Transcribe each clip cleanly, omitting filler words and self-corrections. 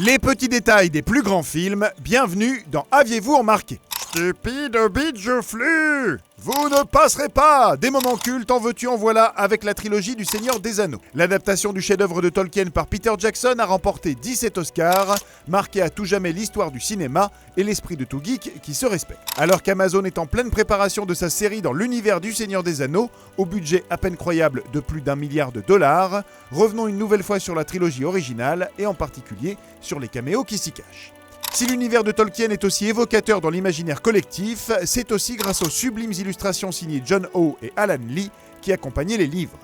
Les petits détails des plus grands films, bienvenue dans Aviez-vous remarqué? Stupide bitch flux! Vous ne passerez pas! Des moments cultes, en veux-tu, en voilà, avec la trilogie du Seigneur des Anneaux. L'adaptation du chef-d'œuvre de Tolkien par Peter Jackson a remporté 17 Oscars, marqué à tout jamais l'histoire du cinéma et l'esprit de tout geek qui se respecte. Alors qu'Amazon est en pleine préparation de sa série dans l'univers du Seigneur des Anneaux, au budget à peine croyable de plus d'1 milliard de dollars, revenons une nouvelle fois sur la trilogie originale et en particulier sur les caméos qui s'y cachent. Si l'univers de Tolkien est aussi évocateur dans l'imaginaire collectif, c'est aussi grâce aux sublimes illustrations signées John Howe et Alan Lee qui accompagnaient les livres.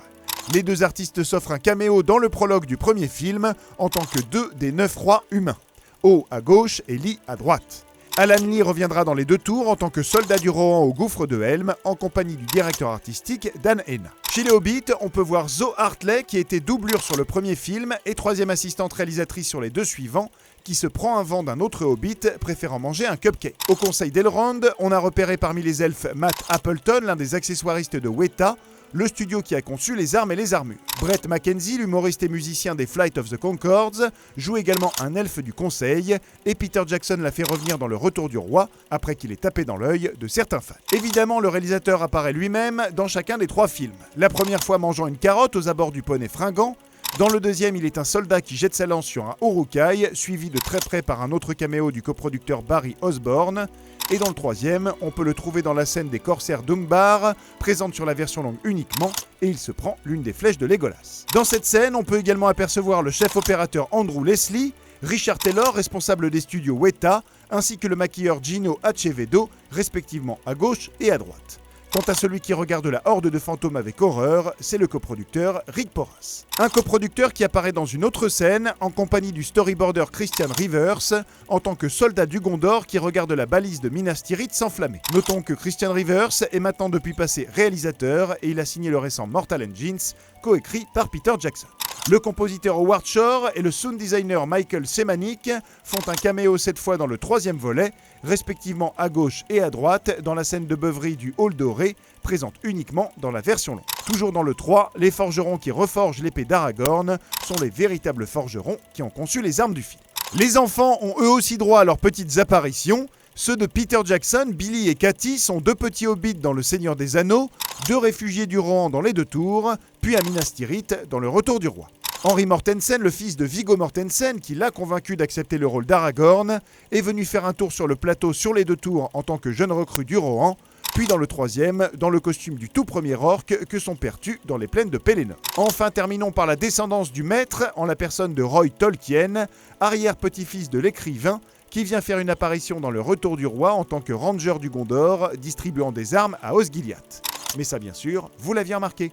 Les deux artistes s'offrent un caméo dans le prologue du premier film en tant que 2 des 9 rois humains, Howe à gauche et Lee à droite. Alan Lee reviendra dans les 2 tours en tant que soldat du Rohan au gouffre de Helm en compagnie du directeur artistique Dan Hena. Chez les Hobbits, on peut voir Zoe Hartley qui était doublure sur le premier film et 3e assistante réalisatrice sur les 2 suivants, qui se prend un vent d'un autre Hobbit préférant manger un cupcake. Au conseil d'Elrond, on a repéré parmi les elfes Matt Appleton, l'un des accessoiristes de Weta, le studio qui a conçu les armes et les armures. Brett Mackenzie, l'humoriste et musicien des Flight of the Conchords, joue également un elfe du conseil, et Peter Jackson l'a fait revenir dans Le Retour du Roi, après qu'il ait tapé dans l'œil de certains fans. Évidemment, le réalisateur apparaît lui-même dans chacun des 3 films. La première fois mangeant une carotte aux abords du poney fringant. Dans le deuxième, il est un soldat qui jette sa lance sur un Uruk-hai, suivi de très près par un autre caméo du coproducteur Barry Osborne. Et dans le troisième, on peut le trouver dans la scène des corsaires d'Ungbar, présente sur la version longue uniquement, et il se prend l'une des flèches de Legolas. Dans cette scène, on peut également apercevoir le chef opérateur Andrew Leslie, Richard Taylor, responsable des studios Weta, ainsi que le maquilleur Gino Acevedo, respectivement à gauche et à droite. Quant à celui qui regarde la horde de fantômes avec horreur, c'est le coproducteur Rick Porras. Un coproducteur qui apparaît dans une autre scène en compagnie du storyboarder Christian Rivers en tant que soldat du Gondor qui regarde la balise de Minas Tirith s'enflammer. Notons que Christian Rivers est maintenant depuis passé réalisateur et il a signé le récent Mortal Engines, coécrit par Peter Jackson. Le compositeur Howard Shore et le sound designer Michael Semanik font un caméo cette fois dans le 3e volet, respectivement à gauche et à droite, dans la scène de beuverie du Hall doré, présente uniquement dans la version longue. Toujours dans le 3, les forgerons qui reforgent l'épée d'Aragorn sont les véritables forgerons qui ont conçu les armes du film. Les enfants ont eux aussi droit à leurs petites apparitions. Ceux de Peter Jackson, Billy et Cathy, sont 2 petits hobbits dans Le Seigneur des Anneaux, 2 réfugiés du Rohan dans les 2 tours, puis à Minas Tirith dans Le Retour du Roi. Henry Mortensen, le fils de Viggo Mortensen, qui l'a convaincu d'accepter le rôle d'Aragorn, est venu faire un tour sur le plateau sur les 2 tours en tant que jeune recrue du Rohan, puis dans le 3e, dans le costume du tout premier orc que son père tue dans les plaines de Pelennor. Enfin, terminons par la descendance du maître, en la personne de Roy Tolkien, arrière-petit-fils de l'écrivain, qui vient faire une apparition dans Le Retour du Roi en tant que ranger du Gondor, distribuant des armes à Osgiliath. Mais ça, bien sûr, vous l'aviez remarqué.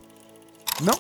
Non ?